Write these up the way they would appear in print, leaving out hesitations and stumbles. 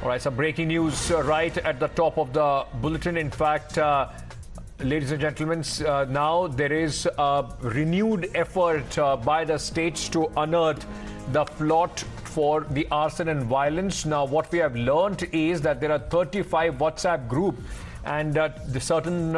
All right, some breaking news right at the top of the bulletin. In fact, ladies and gentlemen, now there is a renewed effort by the states to unearth the plot for the arson and violence. Now, what we have learned is that there are 35 WhatsApp groups and the certain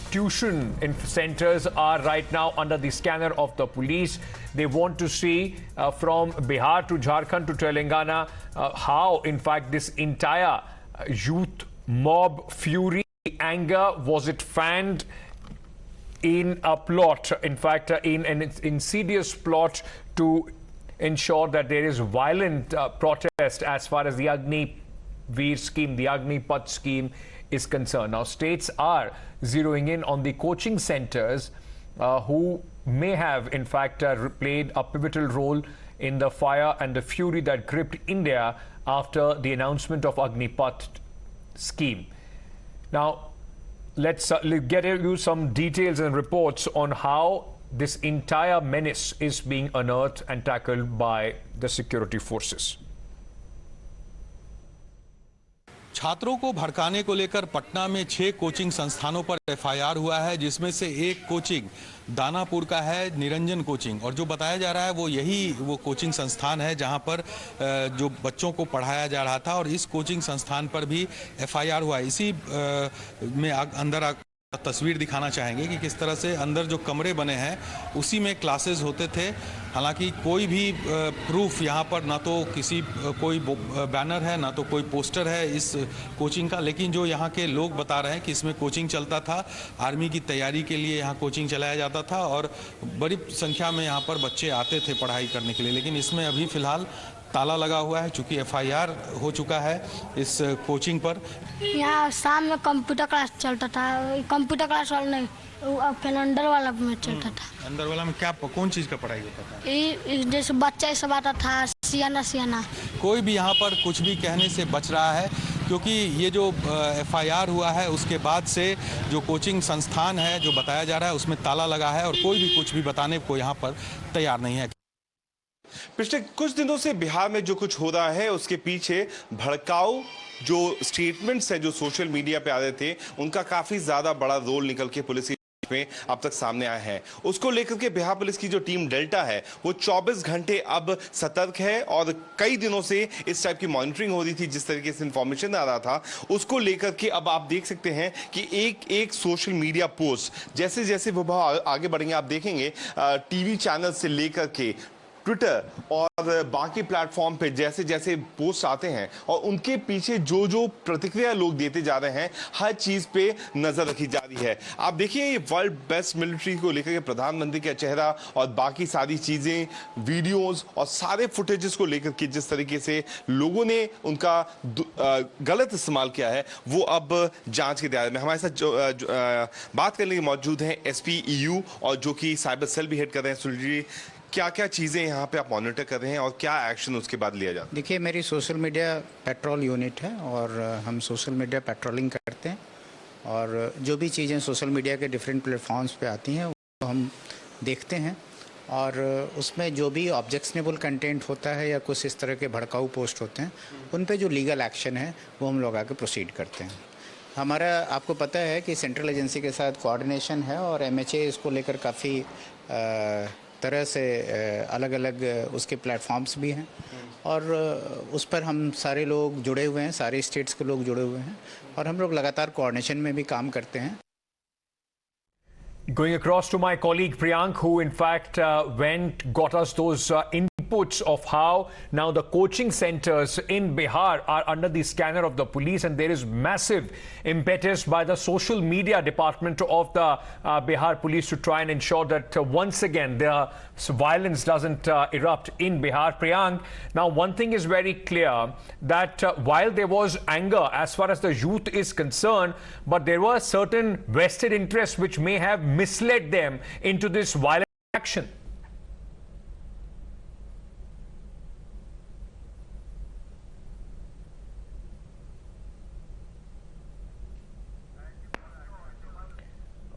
tuition centers are right now under the scanner of the police. They want to see from Bihar to Jharkhand to Telangana how, in fact, this entire youth mob fury, anger, was it fanned in a plot, in fact, in an insidious plot to ensure that there is violent protest as far as the Agnipath scheme, the Agnipath scheme is concerned. Now, states are zeroing in on the coaching centers who may have, in fact, played a pivotal role in the fire and the fury that gripped India after the announcement of Agnipath scheme. Now, let's get you some details and reports on how this entire menace is being unearthed and tackled by the security forces. छात्रों को भड़काने को लेकर पटना में 6 coaching संस्थानों पर FIR हुआ है, जिसमें से एक कोचिंग दानापुर का है, निरंजन कोचिंग। और जो बताया जा रहा है वो कोचिंग संस्थान है जहां पर जो बच्चों को पढ़ाया जा रहा था, और इस कोचिंग संस्थान पर भी एफआईआर हुआ है। इसी में अंदर तस्वीर दिखाना चाहेंगे कि किस तरह से अंदर जो कमरे बने हैं उसी में क्लासेस होते थे। हालांकि कोई भी प्रूफ यहाँ पर ना तो कोई बैनर है ना तो कोई पोस्टर है इस कोचिंग का, लेकिन जो यहाँ के लोग बता रहे हैं कि इसमें कोचिंग चलता था, आर्मी की तैयारी के लिए यहाँ कोचिंग चलाया जाता था और बड़ी संख्या में यहाँ पर बच्चे आते थे पढ़ाई करने के लिए। लेकिन इसमें अभी फ़िलहाल ताला लगा हुआ है, चूँकि एफआईआर हो चुका है इस कोचिंग पर। यहाँ शाम में कंप्यूटर क्लास चलता था, कंप्यूटर क्लास वाला नहीं, फिर अंदर वाला में चलता था। अंदर वाला में क्या, कौन चीज़ का पढ़ाई होता था? जैसे बच्चा सब आता था, सियाना। कोई भी यहाँ पर कुछ भी कहने से बच रहा है, क्योंकि ये जो एफआईआर हुआ है उसके बाद से जो कोचिंग संस्थान है जो बताया जा रहा है उसमें ताला लगा है और कोई भी कुछ भी बताने को यहाँ पर तैयार नहीं है। पिछले कुछ दिनों से बिहार में जो कुछ हो रहा है उसके पीछे भड़काऊ जो स्टेटमेंट्स हैं जो सोशल मीडिया पे आ रहे थे, उनका काफी ज्यादा बड़ा रोल निकल के पुलिस में अब तक सामने आया है। उसको लेकर के बिहार पुलिस की जो टीम डेल्टा है वो 24 घंटे अब सतर्क है और कई दिनों से इस टाइप की मॉनिटरिंग हो रही थी। जिस तरीके से इंफॉर्मेशन आ रहा था उसको लेकर के अब आप देख सकते हैं कि एक सोशल मीडिया पोस्ट जैसे जैसे वो आगे बढ़ेंगे आप देखेंगे टीवी चैनल से लेकर के ट्विटर और बाकी प्लेटफॉर्म पे जैसे जैसे पोस्ट आते हैं और उनके पीछे जो प्रतिक्रिया लोग देते जा रहे हैं, हर चीज पे नजर रखी जा रही है। आप देखिए ये वर्ल्ड बेस्ट मिलिट्री को लेकर के प्रधानमंत्री का चेहरा और बाकी सारी चीजें, वीडियोस और सारे फुटेजेस को लेकर के जिस तरीके से लोगों ने उनका गलत इस्तेमाल किया है वो अब जांच के दायरे में। हमारे साथ बात करने के मौजूद हैं एसपी ईयू और जो कि साइबर सेल भी हेड कर रहे हैं। सुनील, क्या चीज़ें यहाँ पे आप मॉनिटर कर रहे हैं और क्या एक्शन उसके बाद लिया जाता है? देखिए, मेरी सोशल मीडिया पेट्रोल यूनिट है और हम सोशल मीडिया पेट्रोलिंग करते हैं और जो भी चीज़ें सोशल मीडिया के डिफरेंट प्लेटफॉर्म्स पे आती हैं वो हम देखते हैं और उसमें जो भी ऑब्जेक्शनेबल कंटेंट होता है या कुछ इस तरह के भड़काऊ पोस्ट होते हैं उन पे जो लीगल एक्शन है वो हम लोग आके प्रोसीड करते हैं। हमारा आपको पता है कि सेंट्रल एजेंसी के साथ कोऑर्डिनेशन है और एमएचए इसको लेकर काफ़ी तरह से अलग अलग उसके प्लेटफॉर्म्स भी हैं और उस पर हम सारे लोग जुड़े हुए हैं, सारे स्टेट्स के लोग जुड़े हुए हैं और हम लोग लगातार कोऑर्डिनेशन में भी काम करते हैं। Going across to my colleague Priyank, who in fact got us those inputs of how now the coaching centers in Bihar are under the scanner of the police, and there is massive impetus by the social media department of the Bihar police to try and ensure that once again the violence doesn't erupt in Bihar. Priyank, now one thing is very clear that while there was anger as far as the youth is concerned, but there were certain vested interests which may have misled them into this violent action.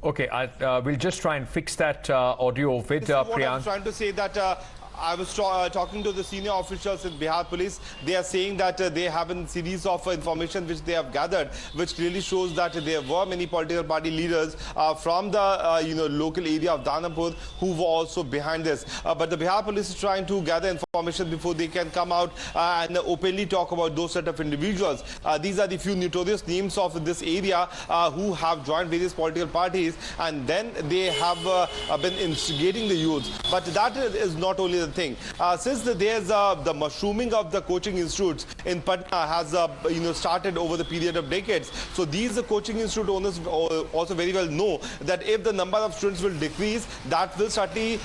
Okay, we'll just try and fix that audio with Priyank. I'm trying to say that I was talking to the senior officials in Bihar Police. They are saying that they have a series of information which they have gathered, which really shows that there were many political party leaders from the local area of Danapur who were also behind this. But the Bihar Police is trying to gather information before they can come out and openly talk about those set of individuals. These are the few notorious names of this area who have joined various political parties, and then they have been instigating the youth. But that is not only the thing. Since there's the mushrooming of the coaching institutes in Patna has started over the period of decades. So these coaching institute owners also very well know that if the number of students will decrease, that will certainly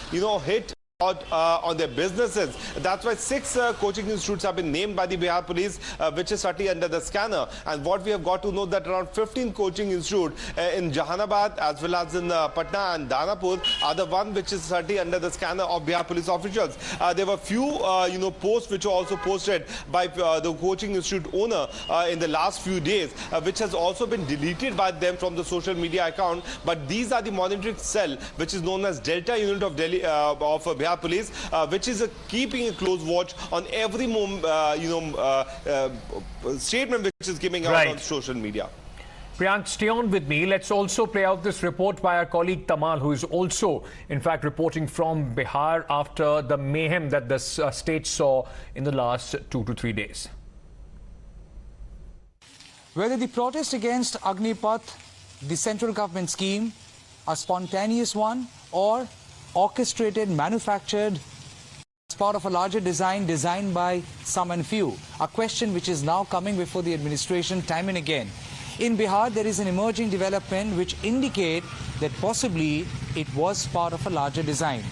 hit out on their businesses. That's why 6 coaching institutes have been named by the Bihar Police, which is certainly under the scanner. And what we have got to know that around 15 coaching institutes in Jahanabad as well as in Patna and Danapur are the one which is certainly under the scanner of Bihar Police officials. There were few posts which were also posted by the coaching institute owner in the last few days, which has also been deleted by them from the social media account. But these are the monitoring cell which is known as Delta Unit of Delhi of Bihar Police, which is keeping a close watch on every statement which is giving out on social media. Priyank, stay on with me. Let's also play out this report by our colleague Tamal, who is also, in fact, reporting from Bihar after the mayhem that the state saw in the last 2 to 3 days. Whether the protest against Agnipath, the central government scheme, a spontaneous one or orchestrated, manufactured as part of a larger design designed by some and few, a question which is now coming before the administration time and again. In Bihar, there is an emerging development which indicate that possibly it was part of a larger design.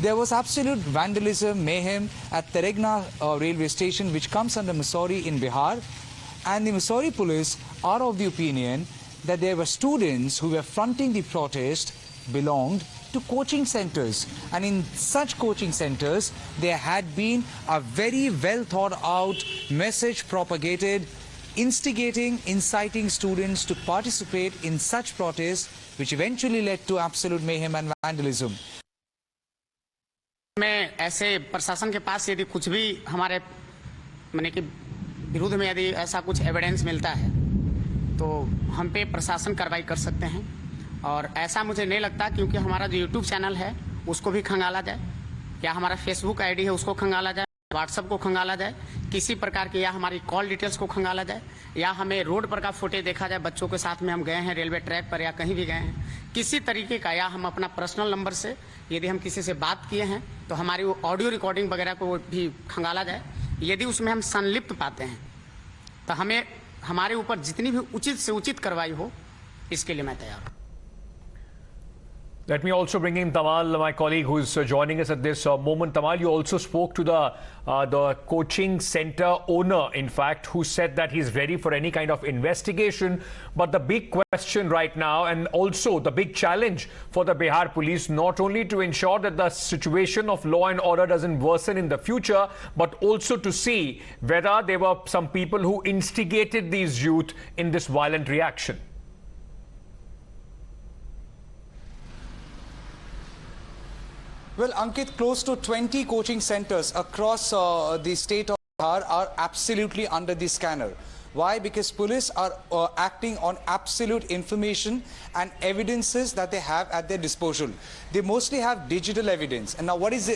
There was absolute vandalism, mayhem at Teregna railway station, which comes under Mussoorie in Bihar, and the Mussoorie police are of the opinion that there were students who were fronting the protest belonged to coaching centers, and in such coaching centers there had been a very well thought out message propagated, instigating, inciting students to participate in such protests, which eventually led to absolute mayhem and vandalism. में ऐसे प्रशासन के पास यदि कुछ भी हमारे माने कि विरुद्ध में यदि ऐसा कुछ एविडेंस मिलता है तो हम पे प्रशासन कार्रवाई कर सकते हैं, और ऐसा मुझे नहीं लगता, क्योंकि हमारा जो यूट्यूब चैनल है उसको भी खंगाला जाए, या हमारा फेसबुक आईडी है उसको खंगाला जाए, व्हाट्सएप को खंगाला जाए, किसी प्रकार के, या हमारी कॉल डिटेल्स को खंगाला जाए, या हमें रोड पर का फुटेज देखा जाए, बच्चों के साथ में हम गए हैं रेलवे ट्रैक पर या कहीं भी गए हैं, किसी तरीके का, या हम अपना पर्सनल नंबर से यदि हम किसी से बात किए हैं तो हमारी वो ऑडियो रिकॉर्डिंग वगैरह को भी खंगाला जाए। यदि उसमें हम संलिप्त पाते हैं तो हमें हमारे ऊपर जितनी भी उचित से उचित कार्रवाई हो, इसके लिए मैं तैयार हूँ। Let me also bring in Tamal, my colleague, who is joining us at this moment. Tamal, you also spoke to the coaching center owner, in fact, who said that he's ready for any kind of investigation. But the big question right now, and also the big challenge for the Bihar police, not only to ensure that the situation of law and order doesn't worsen in the future, but also to see whether there were some people who instigated these youth in this violent reaction. Well, Ankit, close to 20 coaching centers across the state of Bihar are absolutely under the scanner. Why? Because police are acting on absolute information and evidences that they have at their disposal. They mostly have digital evidence. And now what is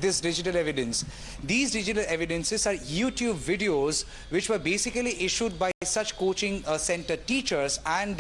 this digital evidence? These digital evidences are YouTube videos which were basically issued by such coaching center teachers and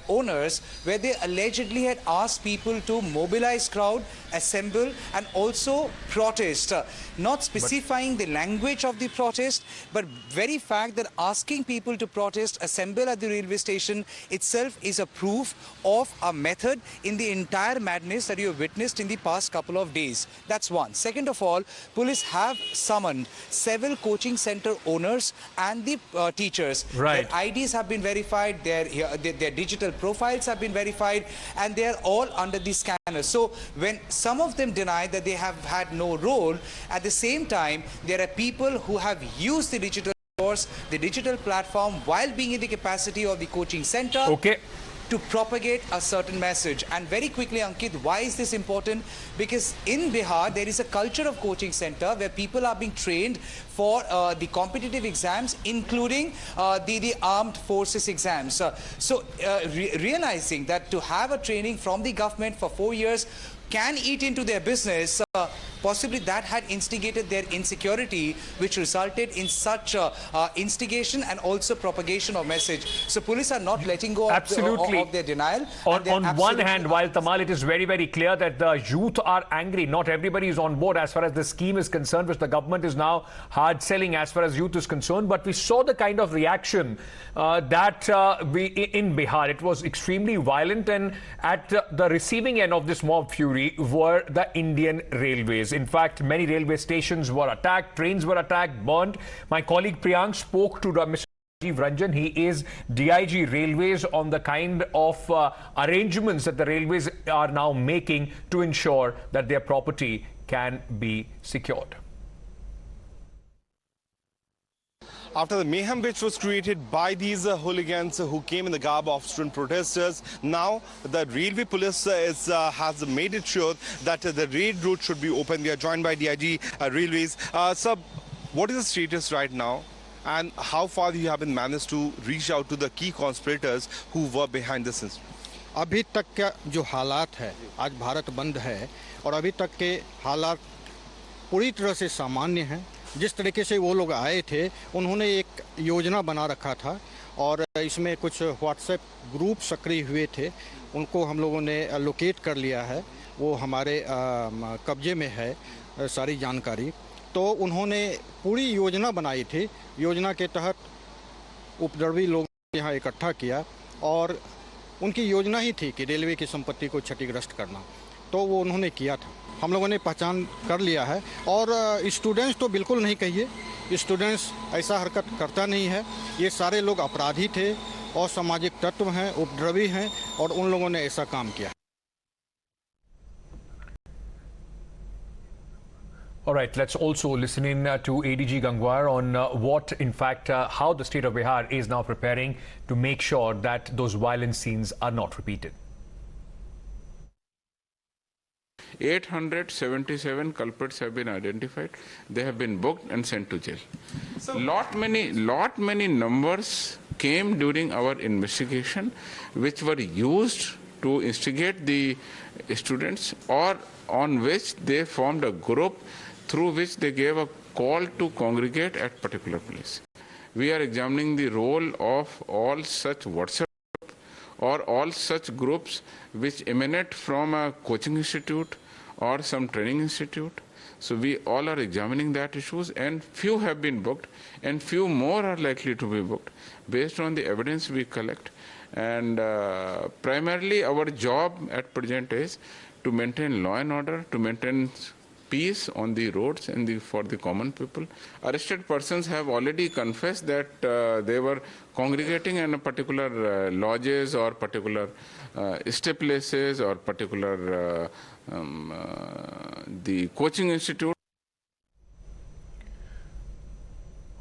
owners, where they allegedly had asked people to mobilize crowd, assemble and also protest, not specifying the language of the protest, but very fact that asking people to protest, assemble at the railway station itself is a proof of a method in the entire madness that you have witnessed in the past couple of days. That's one. Second of all, police have summoned several coaching center owners and the teachers. Right. Their IDs have been verified, their digital profiles have been verified, and they are all under the scanner. So when some of them deny that they have had no role, at the same time there are people who have used the digital platform while being in the capacity of the coaching center. Okay. to propagate a certain message. And very quickly, Ankit, why is this important? Because in Bihar, there is a culture of coaching center where people are being trained for the competitive exams, including the armed forces exams. Realizing that to have a training from the government for 4 years can eat into their business, possibly that had instigated their insecurity, which resulted in such instigation and also propagation of message. So police are not letting go of their denial. On one hand, while Tamal, it is very, very clear that the youth are angry. Not everybody is on board as far as the scheme is concerned, which the government is now hard selling as far as youth is concerned. But we saw the kind of reaction in Bihar. It was extremely violent, and at the receiving end of this mob fury were the Indian Railways. In fact, many railway stations were attacked, trains were attacked, burnt. My colleague Priyank spoke to Mr. Ranjan. He is DIG Railways on the kind of arrangements that the railways are now making to ensure that their property can be secured. After the mayhem which was created by these hooligans who came in the garb of student protesters, now the railway police has made it sure that the raid route should be open. We are joined by DIG Railways. Sir, what is the status right now, and how far you have been managed to reach out to the key conspirators who were behind this incident? अभी तक का जो हालात है, आज भारत बंद है और अभी तक के हालात पूरी तरह से सामान्य हैं। जिस तरीके से वो लोग आए थे, उन्होंने एक योजना बना रखा था और इसमें कुछ व्हाट्सएप ग्रुप सक्रिय हुए थे, उनको हम लोगों ने लोकेट कर लिया है। वो हमारे कब्जे में है सारी जानकारी। तो उन्होंने पूरी योजना बनाई थी। योजना के तहत उपद्रवी लोग यहाँ इकट्ठा किया और उनकी योजना ही थी कि रेलवे की संपत्ति को क्षतिग्रस्त करना। तो वो उन्होंने किया था। हम लोगों ने पहचान कर लिया है और स्टूडेंट्स तो बिल्कुल नहीं कहिए, स्टूडेंट्स ऐसा हरकत करता नहीं है। ये सारे लोग अपराधी थे और सामाजिक तत्व हैं, उपद्रवी हैं और उन लोगों ने ऐसा काम किया। All right, let's also listen in to ADG Gangwar on what, in fact, how the state of Bihar is now preparing to make sure that those violent scenes are not repeated. 877 culprits have been identified. They have been booked and sent to jail. So, lot many numbers came during our investigation, which were used to instigate the students, or on which they formed a group through which they gave a call to congregate at particular place. We are examining the role of all such WhatsApp or all such groups which emanate from a coaching institute or some training institute. So we all are examining that issues, and few have been booked and few more are likely to be booked based on the evidence we collect. And primarily our job at present is to maintain law and order, to maintain peace on the roads and for the common people. Arrested persons have already confessed that they were congregating in a particular lodges or particular stay places or particular the coaching institute.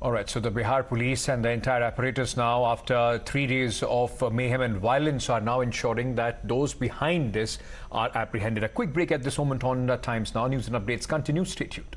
All right, so the Bihar police and the entire apparatus now, after 3 days of mayhem and violence, are now ensuring that those behind this are apprehended. A quick break at this moment on Times Now. News and updates continue. Stay tuned.